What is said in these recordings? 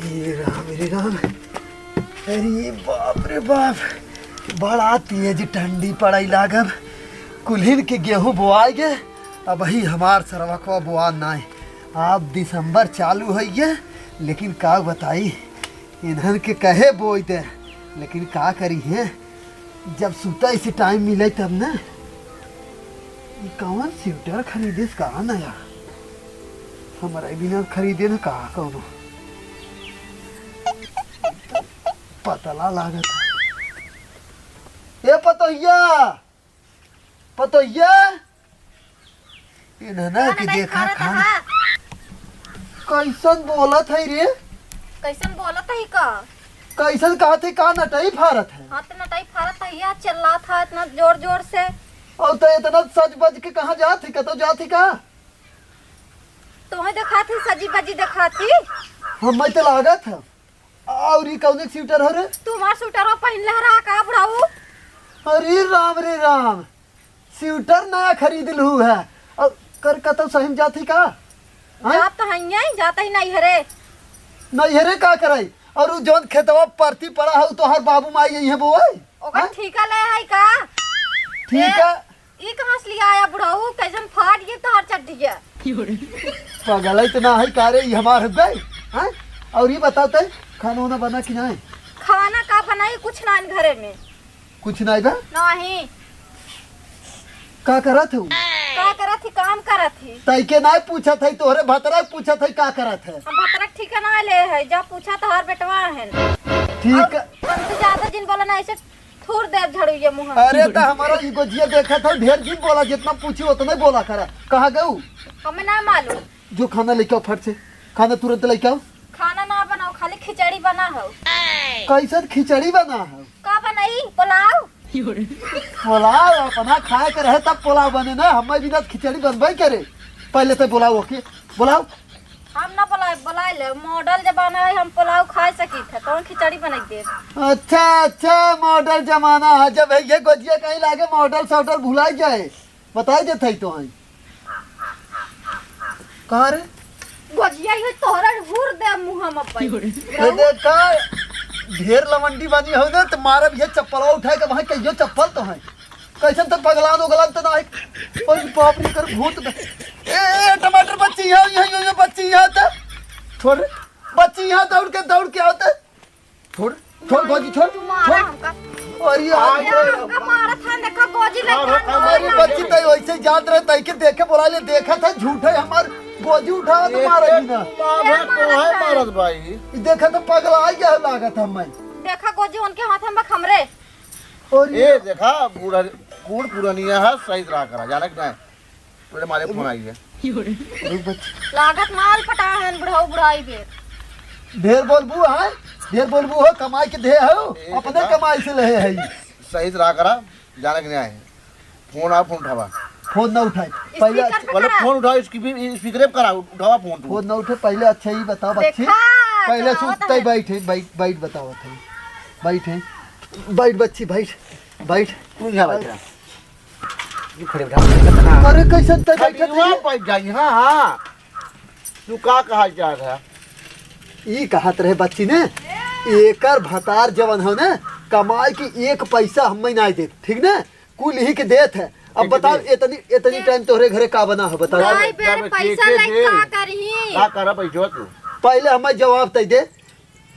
ये राम रे राम। अरे बाप रे बाप, बड़ा तेज ठंडी पड़ाई लागब। कुल्हिन के गेहूं बोआई गे, अब ही हमार सरवकवा बोआ नाय। अब दिसंबर चालू है ये, लेकिन का बताई इन्हन के कहे बोई दे, लेकिन का करी है जब सूता इसे टाइम मिले तब ना। ये कौन स्वेटर खरीदे कहा नया, हमारा बिना खरीदे न कहा कौनो पतला लागत है। ये पतोहिया इन्हना के देखा खाना कैसन बोलत है रे। कैसन बोलत है का? कैसन कहा थे का नटाई फारत है। हाँ तो नटाई फारत है या चिल्ला था इतना जोर जोर से। और तो इतना सज बज के कहाँ जाती, कतो जाती का? तुम्हें देखा थी सजी बजी देखा थी। हमें तो लागत है। और ये कौन स्वेटर है रे? तुम्हार स्वेटर पहन ले रहा का बुढ़ाऊ? अरे राम रे राम, स्वेटर नया खरीद लू है और कर कतो सही जाती का? जात तो है जाता ही नहीं हरे। नहीं हरे का कराई? और वो जौन खेतवा परती पड़ा है तो हर बाबू माई यही है बोई। ओकर ठीका ले है का? ठीक है। ये कहां से लिया आया बुढ़ाऊ? कैसन फाट गई तो हर चट गया। पागल इतना है का रे हमार बे? हैं? और ये बताते खाना वाना बना कि नहीं? खाना का बनाई कुछ ना घरे में। कुछ नहीं बा? नहीं। का करत हूँ? का करत थी? काम करत थी। तई के नहीं पूछा था, तोहरे भतरा पूछा था का करत है। हम भतरक ठिकाना ले है, जब पूछा तो हर बेटवा है। ठीक है। हमसे ज्यादा जिन बोला ना ऐसे थूर दे झाड़ू ये मुंह। अरे तो हमारा ये गोजिया देखा था, ढेर दिन बोला, जितना पूछी उतना ही बोला करा। कहाँ गऊ? हमें ना मालूम। जो खाना लेके आओ फट से, खाना तुरंत लेके आओ। खाना ना बनाओ, खाली खिचड़ी बना हो। कैसन खिचड़ी बना है? का बनाई? पुलाव। पुलाव अपना खाए के रहे तब पुलाव बने ना, हमें बिना खिचड़ी बनबे करे। पहले तो बुलाओ के बुलाओ। हम ना बुलाए ले, मॉडल जमाना है, हम पुलाव खा सकी थे तो खिचड़ी बनाई दे। अच्छा मॉडल जमाना है, जब ये गोजिया कहीं लागे मॉडल सॉडल भुला जाए बताई देते तो है। कहाँ रे? गोजिया ये तोहरा घूर दे मुंह में पाई। देखा ढेर लवंडी बानी हो ना तो मारब ये चप्पलवा उठाए के वहां कहियो चप्पल तो है। कैसन तो पगलान उगलान तो नहीं। और बाप रे कर भूत ए टमाटर बच्ची यहां बच्ची यहां त छोड़ बच्ची यहां दौड़ के आवत छोड़ गोजी छोड़। और ये हमका मारा था, देखा गोजी लगा। हमारी बच्ची तो ऐसे याद रहे तई के देखे बोला ले, देखा था झूठे हमार गोजी उठा तो मारा ही ना। तो है मारत भाई। देखा तो पगला आ गया लागत हमें। देखा गोजी उनके हाथ में खमरे। और ये देखा कूड़ पुरानिया है, सही तरह करा जाना कि नहीं? मेरे मारे फोन आई है। लागत माल पटा है बुढ़ाऊ बुढ़ाई बे। ढेर बोलबू है, ढेर बोलबू हो, कमाई के दे हो, अपने कमाई से ले है। सही तरह करा जाना कि नहीं? फोन उठावा। फोन ना उठाए पहले फोन उठाओ, इसकी स्पीकर करा, उठावा फोन ना उठे पहले। अच्छा ही बताओ बच्चे, पहले सुनते बैठे बैठ बताओ थे बैठ बच्ची बैठ तू यहाँ बैठ रहा। खड़े अरे कैसे बैठे बैठ जाइए। हाँ तू का कहा जा रहा? ये कहत रहे बच्ची ने, एकर भतार जवन हो ना कमाई की एक पैसा हमें नहीं दे, ठीक ना? कुल ही के देत है। अब बताओ इतनी टाइम तोहरे घरे का बना है बताओ? पैसा का करही का करा पैसा तू? पहले हमें जवाब तय दे,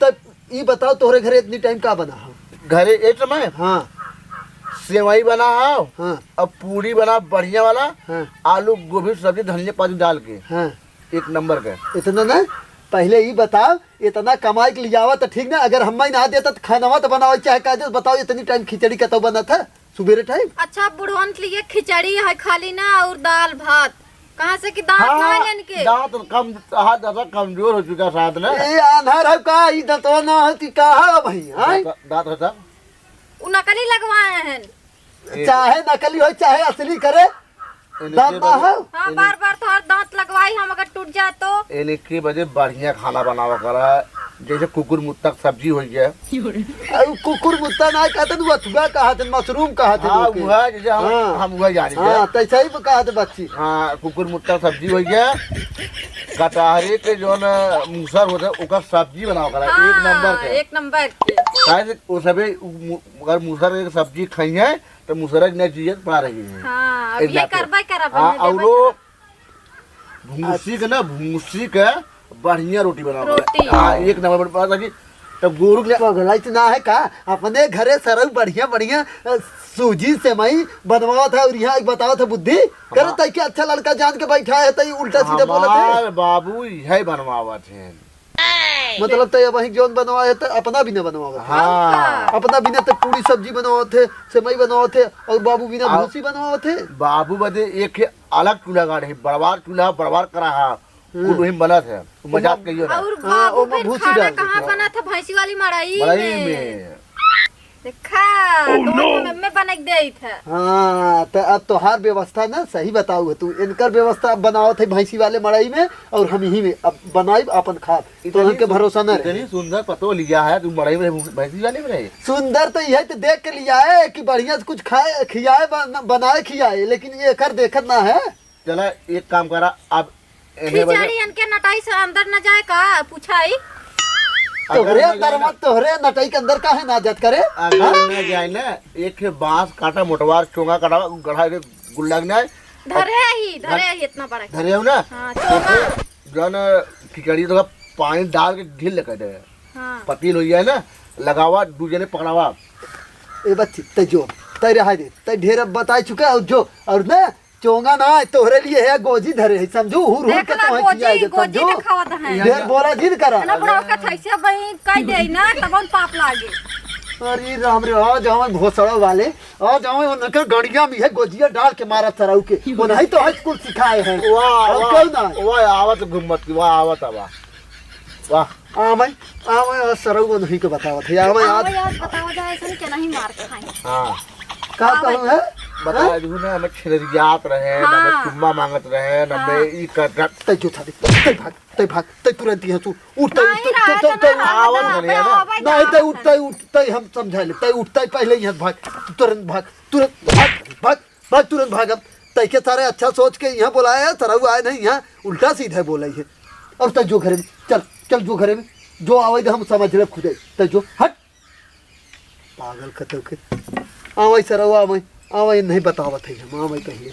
तब ये बताओ तोहरे घरे इतनी टाइम का बना है? घरे एक समय हाँ सेवई बना है, हाँ अब पूरी बना बढ़िया वाला, हाँ आलू गोभी सब्जी धनिया पाती डाल के, हाँ एक नंबर का। इतना ना पहले ही बताओ, इतना कमाई के लियावा तो ठीक ना, अगर हम ना देता तो खाना तो बनाओ चाहे का दे। बताओ इतनी टाइम खिचड़ी का तो बना था सुबेरे टाइम। अच्छा बुढ़वन के लिए खिचड़ी है खाली ना, और दाल भात कहाँ से कि दांत ना लेन के? दांत कम हाथ ज्यादा कमजोर हो चुका शायद ना। ये आधार है का ई दतवा ना है कि का है भाई? हां दांत होता उ नकली लगवाए हैं। चाहे नकली हो चाहे असली करे दांत ना है। हां बार तो हर दांत लगवाई, हम अगर टूट जाए तो। इनके बजे बढ़िया खाना बनावा करा, जैसे कुकुर मुत्तक सब्जी हो गया। अब कुकुर मुत्ता ना कहते न वथुआ कहते न मशरूम कहते हाँ लोग के। वह जैसे हम वह जाने हाँ तैसे ही कहते बच्ची। हाँ कुकुर मुत्तक सब्जी हो गया। कटहरे के जो न मूसर होता है उसका सब्जी बनाओ करा एक नंबर के। एक नंबर के शायद वो सबे अगर मूसर की सब्जी खाई है तो मूसर की चीजें पा रही है। हाँ अब ये करबा करब हाँ और वो भूसी के बढ़िया रोटी बनाओ रोटी। हाँ एक नंबर पर पता कि तब गोरू के पगलाइत ना है का अपने घरे सरल बढ़िया बढ़िया सूजी से मई बनवा था और यहाँ बताओ था बुद्धि कर तै के अच्छा लड़का जान के बैठा है तै उल्टा सीधा बोलत है। हमार बाबू यही बनवावत है। मतलब तै वही जोन बनवा है तो अपना भी न बनवा हाँ अपना बिना तो पूरी सब्जी बनावत थे सेमई बनावत थे और बाबू बिना भूसी बनावत थे। बाबू बदे एक अलग चूल्हा गाड़े बड़वार चूल्हा बड़वार करा है वही बना था मजाक कहियो ना। और हाँ, बाबू ओमा फिर भूसी खाना डाल कहाँ देते। बना था भैंसी वाली मड़ई बड़ाई में में देखा दोनों में बनक दे था। हाँ तो अब तोहार व्यवस्था ना सही बताऊ तू इनकर व्यवस्था अब बनाओ थे भैंसी वाले मड़ई में और हम यही में अब बनाई अपन खा तो उनके भरोसा न रहे। इतनी सुंदर पतो लिया है तू मड़ई में भैंसी वाले में रहे। सुंदर तो यही तो देख के लिया है कि बढ़िया से कुछ खाए खियाए बनाए खियाए लेकिन ये कर देखत ना है। चला एक काम करा अब खिचड़ी इनके नटाई से अंदर न जाए का पूछाई तोहरे अंदर मत तोहरे नटई के अंदर काहे नाजत करे। अगर न जाए ना एक बांस काटा मोटवार चोंगा काटा गढ़ा के गुल्ला ना धरे ही इतना बड़ा धरे हो ना हाँ चोगा जो न खिचड़ी तो पानी डाल के ढील कर दे हाँ पतील हो जाए ना लगावा दूजे ने पकड़ावा। ए बच्ची तै जो तै रहा दे तै ढेर बताई चुका और जो और ना चोंगा ना तोहरे लिए है गोजी धरे है समझू हुर हुर के देखला तो गोजी है गोजी समझू दिखावत है ढेर बोला जिद करा। ना बुढ़ाओ का थैसे बही कह दे ना तब हम पाप लागे। अरे राम रे आ जाओ घोसड़ा वाले आ जाओ उनके गड़िया में है गोजिया डाल के मारा सराऊ के वो नहीं तो है स्कूल सिखाए हैं। वाह और कोई ना वाह आवत घुमत की वाह आवत वाह वाह आ मैं सराऊ को नहीं के बतावत है आ मैं आओ याद यार बताओ जाए ऐसा के नहीं मार के खाए हाँ का कहूं है बता दू ना हमें छिड़ियात रहे ना हाँ। हमें चुम्मा मांगत रहे ना हमें ई कर तै जो था तै भाग तै तुरंत ही तू उठ तै आवत नहीं है ना नहीं तै हम समझा ले तै उठता पहले यहाँ भाग तुरंत भाग तुरंत भाग अब तै के सारे अच्छा सोच के यहाँ बुलाया है सराऊ आए नहीं यहाँ उल्टा सीधा बोला है। अब तै जो घरे में चल जो घरे में जो आवे हम समझ ले खुदे तै जो हट पागल कतौ के आवे सराऊ आवे नहीं बतावत है हम आवे पहले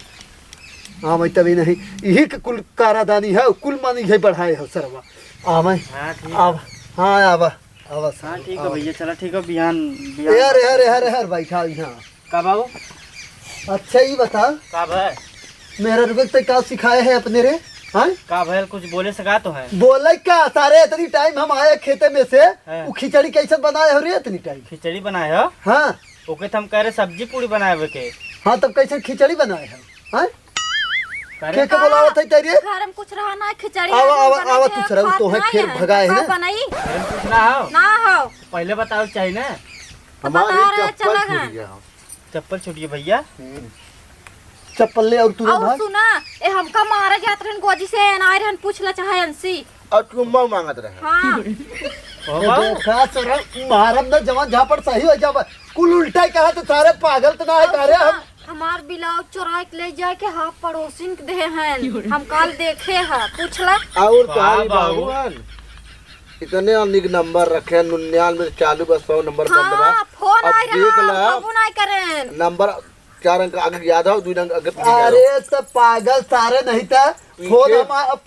आवे तभी नहीं यही के कुल कारादानी है कुल मानी है बढ़ाए है सरवा आवे हाँ ठीक आव हाँ आवा हाँ ठीक है भैया चला ठीक है बिहान यार बैठा यहाँ का बाबू अच्छा ही बता का भाई मेरा रुपये तो क्या सिखाए है अपने रे हाँ का भाई कुछ बोले सका तो है बोले क्या सारे इतनी टाइम हम आए खेते में से हाँ। वो खिचड़ी कैसे बनाए हो रे इतनी टाइम। खिचड़ी बनाए हो हाँ ओके तो हम कह रहे सब्जी पूरी बनाए हुए के हाँ तब कैसे खिचड़ी बनाए हैं हाँ कह के रहे के बोलावत है तेरे घर में कुछ रहा ना खिचड़ी आवा तू सराऊ तो है फिर भगाए है बनाई कुछ ना हो ना हो पहले बताओ चाहिए ना बता रहे चप्पल चला छूट गया। गया। चप्पल छूटिए भैया चप्पल ले और तू और भाग सुना ए हमका मारा जात रहन गोजी से नाई रहन पूछला चाहे अंसी और चुम्मा मांगत रहे हाँ ओ बाबू देखा सराऊ मारम ना जवान जहाँ पर सही हो जावा कुल उल्टा ही कहा तो सारे पागल तो ना है करे हम हमार बिलाव चुरा के ले जाए के हाँ पड़ोसिन के दे हैं हम कल देखे है पूछला और वाह, तुम्हारी बाबू। बाबूआन इतने अनेक नंबर रखे 99 चालू बस 100 नंबर बंद बा। हाँ फोन अब आए देख रहा ला बाबू नहीं करें नंबर 4 अंक आगे याद हो 2 अंक आगे पीछे याद हो। अरे तो पागल सारे नहीं था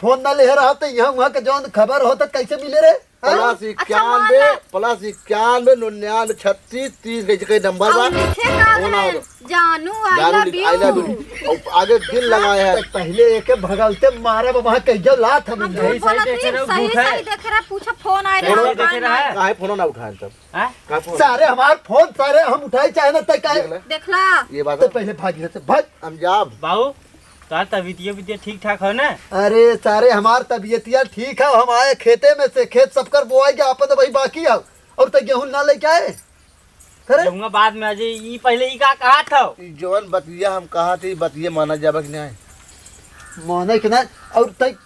फोन ना ले रहा तो यहाँ वहाँ के जौन खबर होता कैसे मिले रे हाँ? प्लस 91 प्लस 91 99 36 30 के नंबर बा और लिखे का फोन आओ। है जानू आई जानू love I love you you और आगे दिल लगाए हैं पहले एक भगलते मारे वहाँ कैसे लात हम हम सही झूठ बोलत देखे ही, रहो, सही झूठ है। सही देख रहा पूछा फोन आए फोन रहा देखे रहा है काहे फोन ना उठाए तब हाँ? काहे फोन सारे हमारे फोन सारे हम उठाए चाहे ना तय देख ले देखला ये बात तो है। पहले भाग से भाग हम जाब बाबू तार तबीयत ठीक ठाक हो ना अरे सारे हमार तबीयतिया ठीक है हम आए खेते में से खेत सब कर बोआई के आपन तो भाई बाकी है और तो गेहूं ना लेके आए करे जाऊंगा बाद में अजय ई पहले ई का कहा था ई जवन बतिया हम कहा थी बतिया माना जाबक नहीं माने के ना और तय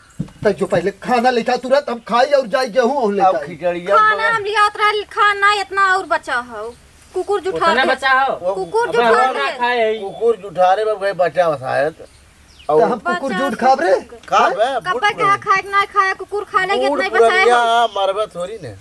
तो जो पहले खाना लेखा तुरंत हम खाई और जाए गेहूं और अब लेके खिचड़िया खाना हम लिया उतरा खाना इतना और बचा हो कुकुर जुठा उतना दे बचा हो कुकुर अबे जुठा हो ना दे खाए ही। कुकुर जुठारे में भाई बचा हुआ शायद तो हम कुकुर झूठ खाब रे खा बे कब्बे कहा खाए कि ना खाए कुकुर खा लेगे बूढ़ इतना ही बचाए पुरनिया मरबे थोड़ी ने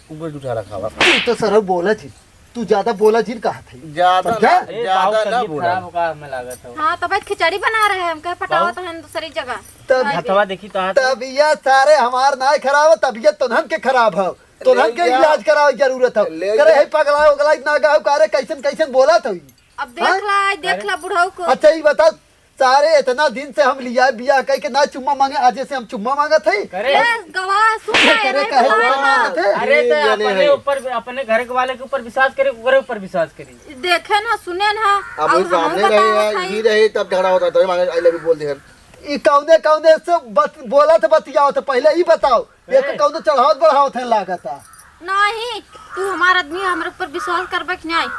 कुकुर जुठारा खावा तू तो सर बोला जी तू ज्यादा बोला जी कहा था ज्यादा क्या? ए, ज्यादा बाबू ना तबीयत बोला खराब होगा हमें लागत हो हाँ तब खिचड़ी बना रहे हैं हम कह पटावा तो है दूसरी जगह तब हथवा देखी तो हाथ तबियत सारे हमार ना खराब तबियत तुनहन के खराब हो तुनहन के ले जा। इलाज करावे जरूरत हो ले करे जा। है पगला उगला ना गाव कारे कैसन कैसन बोला तो अब देख ला बुढ़ऊ को अच्छा ये बता सारे इतना दिन से हम लिया बिया कह के ना चुम्मा मांगे आज से हम चुम्मा मांगा थे करे ए, गवाह सुन रहे करे हैं, कहे गवाह। चुम्मा मांगा थे अरे तो ये जने अपने है। ऊपर अपने घर के वाले के ऊपर विश्वास करे ओकरे ऊपर विश्वास करी देखे ना सुने ना अब वो सामने रहे यही रहे तब झगड़ा होता तो मांगे आई लव यू बोल दे ई कौने कौने से बोला तो बतियाओ तो पहले ही बताओ एक कौने चढ़ावत बढ़ावत है लागता नहीं तू हमारा आदमी हमारे ऊपर विश्वास करबे कि नहीं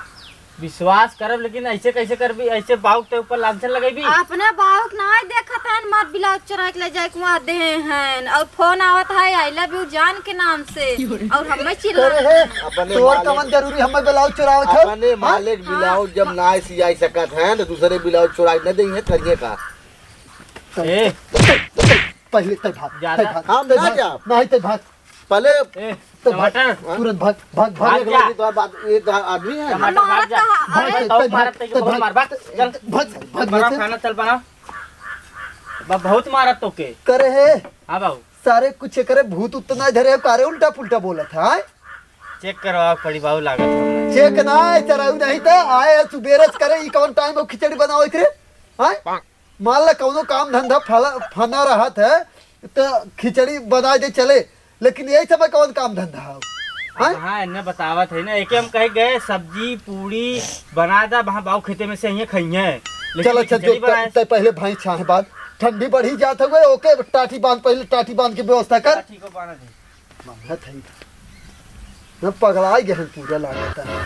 विश्वास करब लेकिन ऐसे कैसे करबी ऐसे बाउक के ऊपर लांछन लगेबी अपने बाहुक नहीं देखत है मार ब्लाउज चुरा के ले जाए कुआ दे हैं और फोन आवत है आई लव यू जान के नाम से और हमें चिल्ला करे है अपने तोर मालिक- कमन जरूरी हमें ब्लाउज चुरावत है अपने मालिक ब्लाउज जब ना सियाई सकत हैं तो दूसरे ब्लाउज चुरा न देंगे करिए का ए पहले तय भाग ज्यादा? तय भाग, हम तय ना भाग, जाब। नहीं तय भाग पहले ए तो भाग टमाटर तुरंत भाग भाग भाग भाग जा। तो बात एक आदमी है टमाटर भाग जा भाग अरे, तय तो भाग मारत तय के बहुत मार भाग चल भाग बनाओ भाग खाना चल बनाओ बहुत मारत तो के करे है हाँ बाबू सारे कुछ करे भूत उतना धरे कारे उल्टा पुल्टा बोला था चेक करवा पड़ी बाबू लागत हो चेक ना चराऊ नहीं था आए सुबेरस करे ई कौन टाइम में खिचड़ी बनाओ इकरे हां मान ला कौनो काम धंधा फना रहा था तो खिचड़ी बना दे चले लेकिन यही समय कौन काम धंधा हो हाँ? हाँ इन्हें बतावत है ना एक हम कहे गए सब्जी पूरी बना दा वहाँ बाबू खेते में से यही खाइए चलो चल जो तय पहले भाई छाहे बाद ठंडी बढ़ी जात हुए ओके टाटी बांध पहले टाटी बांध की व्यवस्था कर ठीक हो पाना दे मांगा था न पगला गए पूरा लागता है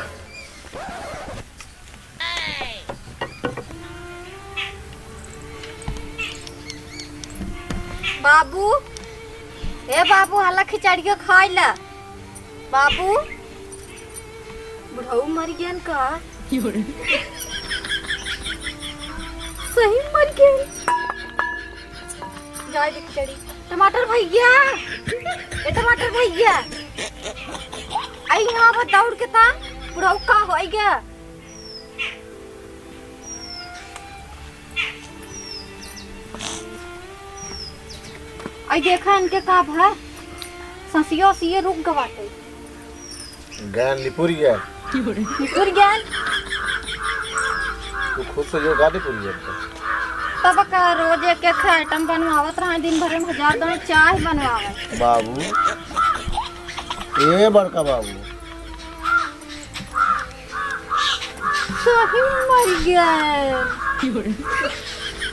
बाबू ए बाबू हल्ला खिचड़ियो खाई ला बाबू बुढ़ऊ मर गया का सही मर गया जाए दे खिचड़ी टमाटर भैया ए टमाटर भैया आई यहाँ पर दौड़ के था बुढ़ऊ का हो गया आई देखा इनके का भला ससियो सिए रुक गवाते गैन लिपुरी है निकुर गया तू खुद से जो गाड़ी पूरी है तब का रोज एक एक आइटम बनवावत रहा दिन भर में 1000 दाने चाय बनवावे बाबू ए बड़का बाबू सही मर गया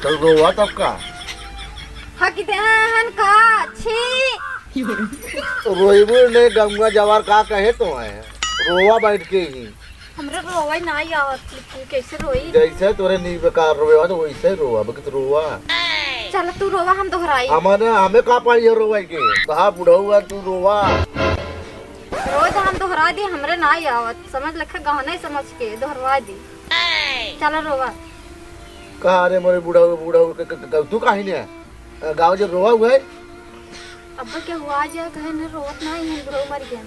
तो रोवा तब का हकी देहन का छी रोईबुर ने गंगा जवार का कहे तो है रोवा बैठ के ही हमरे रोवा नहीं आवत तू कैसे रोई जैसे तोरे नी बेकार रोवा तो वैसे रोवा बकत रोवा चल तू रोवा हम दोहराई हमारे हमें का पाई है रोवा के कहा बुढ़ाऊआ तू रोवा रोज हम दोहरा दी हमरे नहीं आवत समझ लखे गहने समझ के दोहरवा दी चल रोवा कहा रे मोरे बुढ़ाऊ तू काहे ने गाँव जो रोवा हुआ है अब क्या हुआ जा कहे न रोवत नहीं है बुढ़ऊ मर गया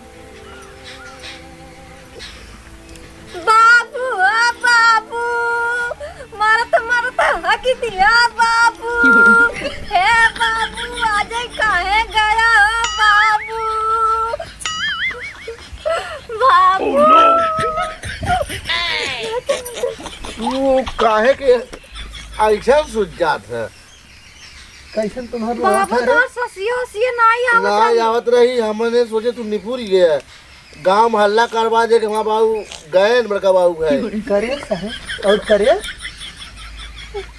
बाबू आ बाबू मारत हकी दिया बाबू हे बाबू आज काहे गया बाबू बाबू तू काहे के ऐसा सूझ जात है कैसन तुम्हारा रोवा बाबू था रे? तो ससियो सिए नहीं आवत ना रही। आवत रही हमने सोचे तू निपुरी गया गांव में हल्ला करवा दे के वहाँ बाबू गए न बड़का बाबू गए करे साहब और करे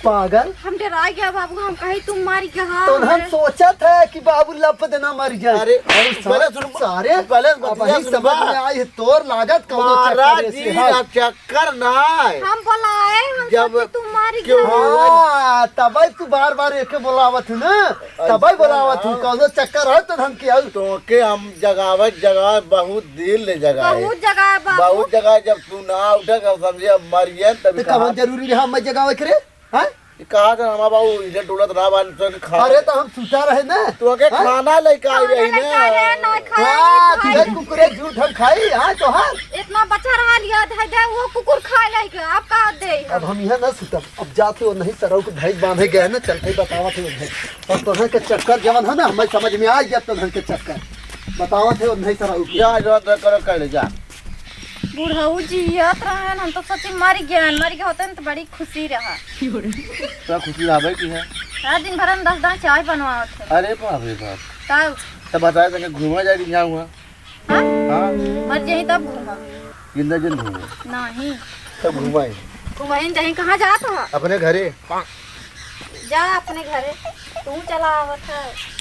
पागल। हम डरा गया बाबू, हम कहीं तुम मारी क्या? तो हम सोचत है कि बाबू लप देना मर जाए। अरे पहले सुन सारे पहले अब वही समझ में आई है तोर लागत कौनो महाराज चक्कर जी से है। चक्कर ना है। हम बुलाए, हम जब- सोचे तुम मारी क्यों? क्या? हाँ, तबै तू बार बार एके बोलावत हूँ ना, तबै बोलावत हूँ। कौनो चक्कर है तो हम के आउ। तो के हम जगावत जगह बहुत देर ले जगाए, बहुत जगह है बाबू। बहुत जगह। जब तू ना उठे समझे अब मर गए तभी तो कहाँ जरूरी है हम जगावे करे? हाँ? कहा था हमारा बाबू इधर टोला ना बान तो खा अरे तो हम सुता रहे ना। तो के खाना लेके आई रही खाना लेके आए, ना ना खाया, हाँ, खाया। तुझे कुकुरे झूठ हम खाई। हाँ तो हाँ, इतना बच्चा रहा लिया दे वो कुकुर खा लेके आप कहा दे। अब हम यहाँ ना सुतब। अब जाते हो नहीं सरौ के भैंस बांधे गए ना, चलते बतावत है भैंस। और तुम्हें के चक्कर जवन है ना हमें समझ में आ गया। तुम्हें के चक्कर बतावत है नहीं सरौ के। जा जो करो कर ले जा। बुढ़ऊ जियत रहन, हम तो सच्ची मर गया होते तो बड़ी खुशी रहा। तो खुशी आवे की है। हर दिन भर हम 10 दाना चाय बनवावत थे। अरे बाप रे बाप। तब तब बताया था कि घूमा जाएगी यहाँ हुआ। हाँ? हाँ मर जाही तब घूमा जिंदा जिंद घूमे नहीं तब घुमाए वहीं जहीं कहाँ जाता है? अपने घरे। जा अपने घरे, तू चला आवत है।